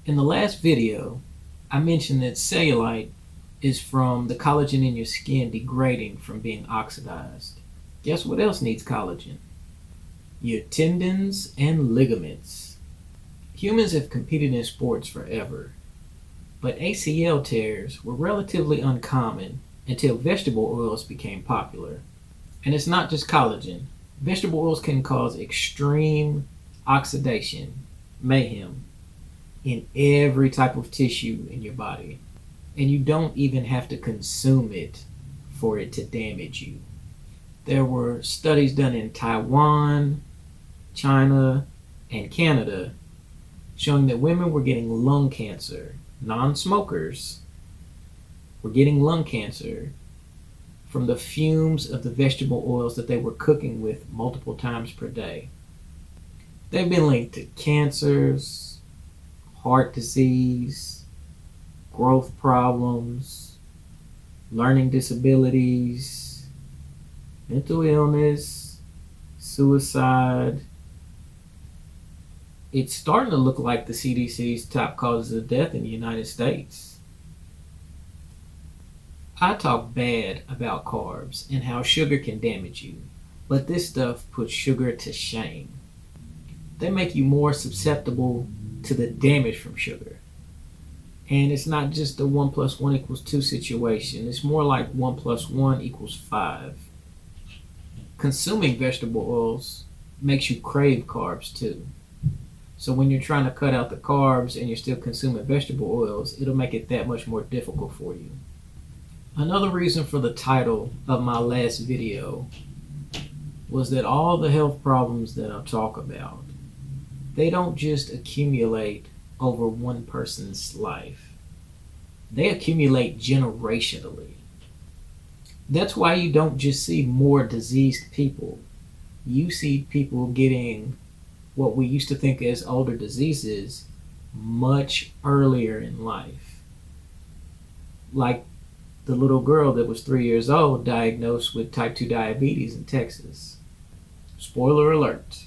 In the last video, I mentioned that cellulite is from the collagen in your skin degrading from being oxidized. Guess what else needs collagen? Your tendons and ligaments. Humans have competed in sports forever, but ACL tears were relatively uncommon until vegetable oils became popular. And it's not just collagen. Vegetable oils can cause extreme oxidation, mayhem, in every type of tissue in your body. And you don't even have to consume it for it to damage you. There were studies done in Taiwan, China, and Canada showing that women were getting lung cancer, non-smokers were getting lung cancer from the fumes of the vegetable oils that they were cooking with multiple times per day. They've been linked to cancers, heart disease, growth problems, learning disabilities, mental illness, suicide. It's starting to look like the CDC's top causes of death in the United States. I talk bad about carbs and how sugar can damage you, but this stuff puts sugar to shame. They make you more susceptible to the damage from sugar. And it's not just the 1 + 1 = 2 situation. It's more like 1 + 1 = 5. Consuming vegetable oils makes you crave carbs too. So when you're trying to cut out the carbs and you're still consuming vegetable oils, it'll make it that much more difficult for you. Another reason for the title of my last video was that all the health problems that I talk about, they don't just accumulate over one person's life. They accumulate generationally. That's why you don't just see more diseased people. You see people getting what we used to think as older diseases much earlier in life. Like the little girl that was 3 years old diagnosed with type 2 diabetes in Texas. Spoiler alert.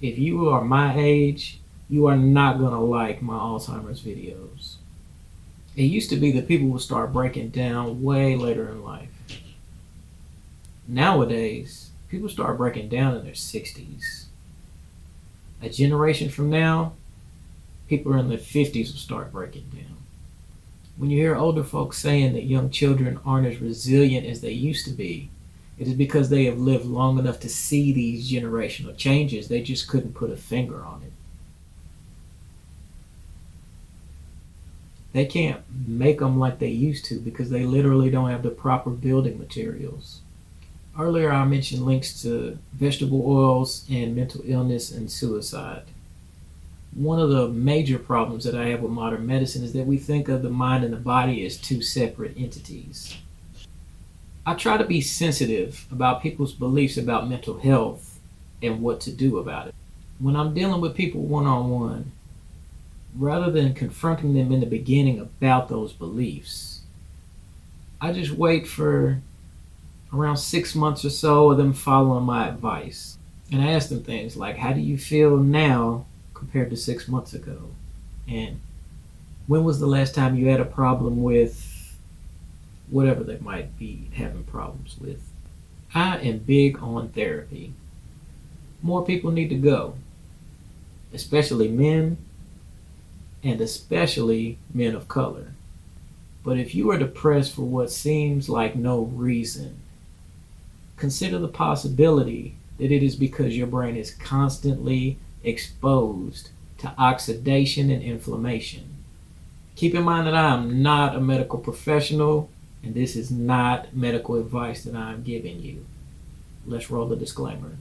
If you are my age, you are not going to like my Alzheimer's videos. It used to be that people would start breaking down way later in life. Nowadays, people start breaking down in their 60s. A generation from now, people in their 50s will start breaking down. When you hear older folks saying that young children aren't as resilient as they used to be, it is because they have lived long enough to see these generational changes. They just couldn't put a finger on it. They can't make them like they used to because they literally don't have the proper building materials. Earlier I mentioned links to vegetable oils and mental illness and suicide. One of the major problems that I have with modern medicine is that we think of the mind and the body as two separate entities. I try to be sensitive about people's beliefs about mental health and what to do about it. When I'm dealing with people one-on-one, rather than confronting them in the beginning about those beliefs, I just wait for around 6 months or so of them following my advice. And I ask them things like, how do you feel now compared to 6 months ago? And when was the last time you had a problem with whatever they might be having problems with? I am big on therapy. More people need to go, especially men, and especially men of color. But if you are depressed for what seems like no reason, consider the possibility that it is because your brain is constantly exposed to oxidation and inflammation. Keep in mind that I am not a medical professional, and this is not medical advice that I am giving you. Let's roll the disclaimer.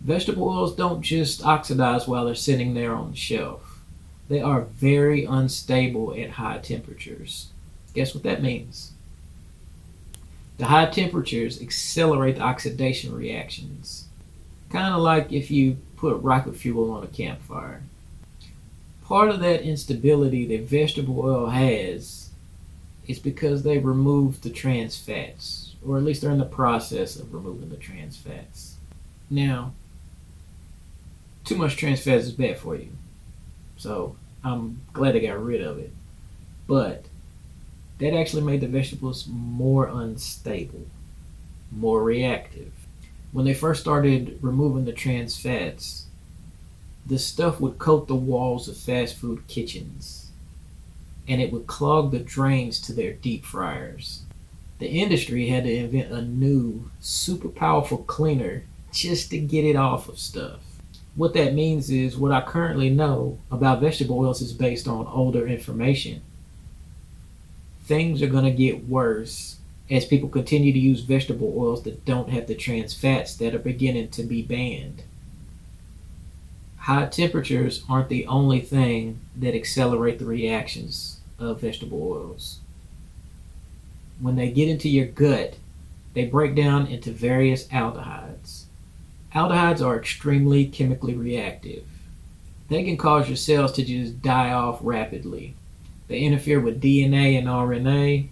Vegetable oils don't just oxidize while they're sitting there on the shelf. They are very unstable at high temperatures. Guess what that means? The high temperatures accelerate the oxidation reactions. Kind of like if you put rocket fuel on a campfire. Part of that instability that vegetable oil has is because they removed the trans fats, or at least they're in the process of removing the trans fats. Now, too much trans fats is bad for you, so I'm glad they got rid of it. But that actually made the vegetables more unstable, more reactive. When they first started removing the trans fats, the stuff would coat the walls of fast food kitchens, and it would clog the drains to their deep fryers. The industry had to invent a new, super powerful cleaner just to get it off of stuff. What that means is what I currently know about vegetable oils is based on older information. Things are going to get worse as people continue to use vegetable oils that don't have the trans fats that are beginning to be banned. High temperatures aren't the only thing that accelerate the reactions of vegetable oils. When they get into your gut, they break down into various aldehydes. Aldehydes are extremely chemically reactive. They can cause your cells to just die off rapidly. They interfere with DNA and RNA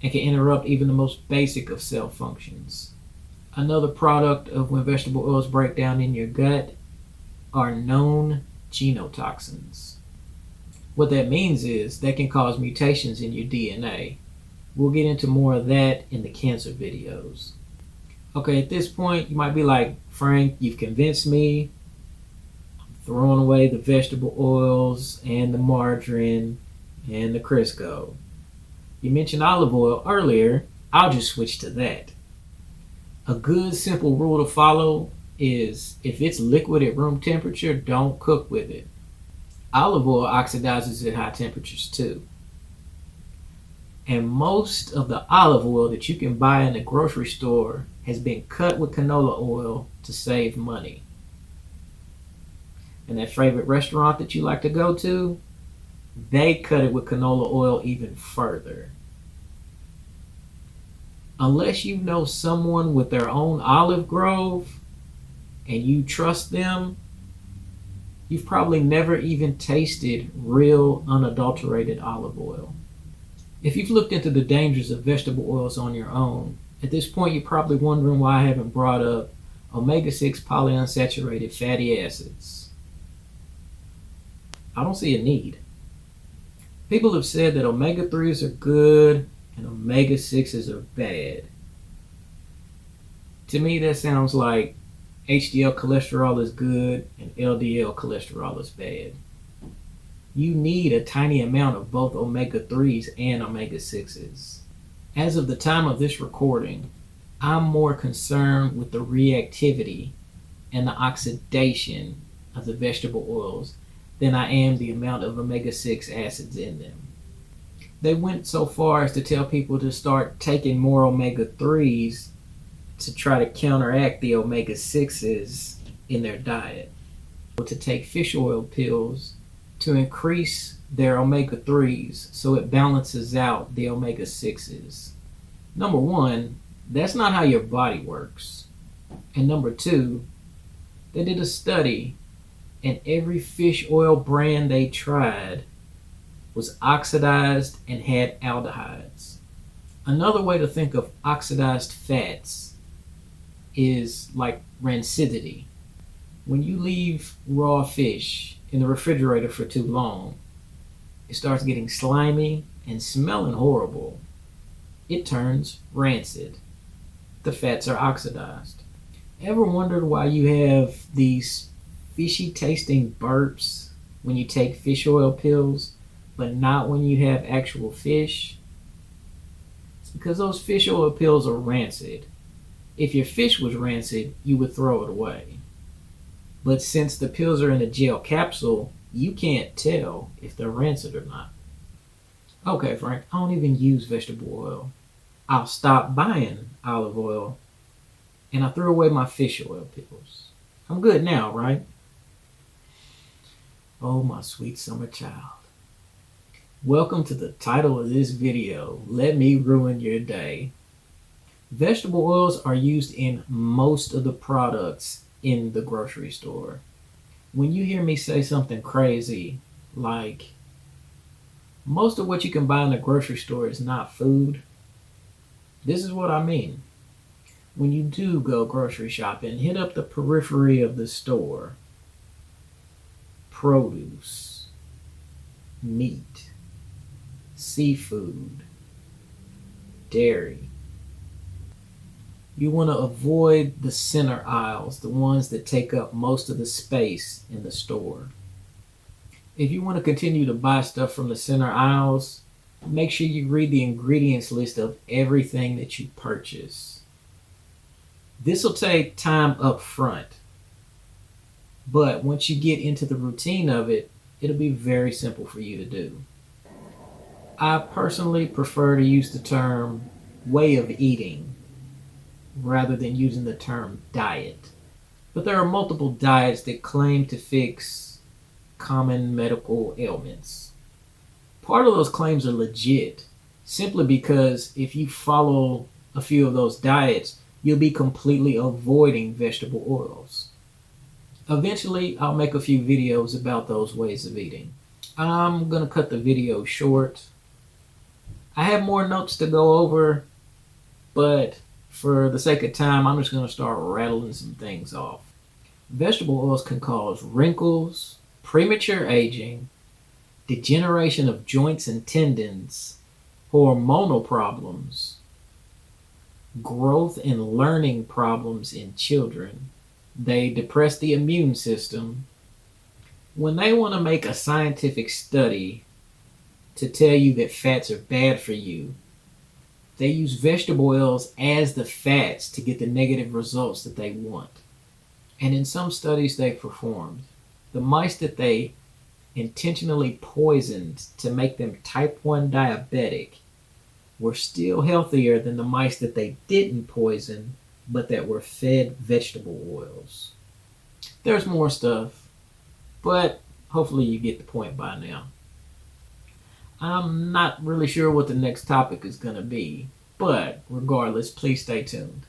and can interrupt even the most basic of cell functions. Another product of when vegetable oils break down in your gut are known genotoxins. What that means is they can cause mutations in your DNA. We'll get into more of that in the cancer videos. Okay, at this point, you might be like, Frank, you've convinced me. I'm throwing away the vegetable oils and the margarine and the Crisco. You mentioned olive oil earlier. I'll just switch to that. A good, simple rule to follow is if it's liquid at room temperature, don't cook with it. Olive oil oxidizes at high temperatures too. And most of the olive oil that you can buy in the grocery store has been cut with canola oil to save money. And that favorite restaurant that you like to go to, they cut it with canola oil even further. Unless you know someone with their own olive grove and you trust them, you've probably never even tasted real unadulterated olive oil. If you've looked into the dangers of vegetable oils on your own, at this point you're probably wondering why I haven't brought up omega-6 polyunsaturated fatty acids. I don't see a need. People have said that omega-3s are good and omega-6s are bad. To me, that sounds like HDL cholesterol is good and LDL cholesterol is bad. You need a tiny amount of both omega-3s and omega-6s. As of the time of this recording, I'm more concerned with the reactivity and the oxidation of the vegetable oils than I am the amount of omega-6 acids in them. They went so far as to tell people to start taking more omega-3s to try to counteract the omega-6s in their diet. To take fish oil pills to increase their omega-3s so it balances out the omega-6s. Number one, that's not how your body works. And number two, they did a study and every fish oil brand they tried was oxidized and had aldehydes. Another way to think of oxidized fats is like rancidity. When you leave raw fish in the refrigerator for too long, it starts getting slimy and smelling horrible. It turns rancid. The fats are oxidized. Ever wondered why you have these fishy tasting burps when you take fish oil pills, but not when you have actual fish? It's because those fish oil pills are rancid. If your fish was rancid, you would throw it away. But since the pills are in a gel capsule, you can't tell if they're rancid or not. Okay, Frank, I don't even use vegetable oil. I'll stop buying olive oil, and I threw away my fish oil pills. I'm good now, right? Oh, my sweet summer child. Welcome to the title of this video, Let Me Ruin Your Day. Vegetable oils are used in most of the products in the grocery store. When you hear me say something crazy, like most of what you can buy in the grocery store is not food, this is what I mean. When you do go grocery shopping, hit up the periphery of the store: produce, meat, seafood, dairy. You want to avoid the center aisles, the ones that take up most of the space in the store. If you want to continue to buy stuff from the center aisles, make sure you read the ingredients list of everything that you purchase. This will take time up front, but once you get into the routine of it, it'll be very simple for you to do. I personally prefer to use the term way of eating rather than using the term diet. But there are multiple diets that claim to fix common medical ailments. Part of those claims are legit simply because if you follow a few of those diets, you'll be completely avoiding vegetable oils. Eventually, I'll make a few videos about those ways of eating. I'm going to cut the video short. I have more notes to go over, but for the sake of time, I'm just going to start rattling some things off. Vegetable oils can cause wrinkles, premature aging, degeneration of joints and tendons, hormonal problems, growth and learning problems in children. They depress the immune system. When they want to make a scientific study to tell you that fats are bad for you, they use vegetable oils as the fats to get the negative results that they want. And in some studies they performed, the mice that they intentionally poisoned to make them type 1 diabetic were still healthier than the mice that they didn't poison but that were fed vegetable oils. There's more stuff, but hopefully you get the point by now. I'm not really sure what the next topic is going to be, but regardless, please stay tuned.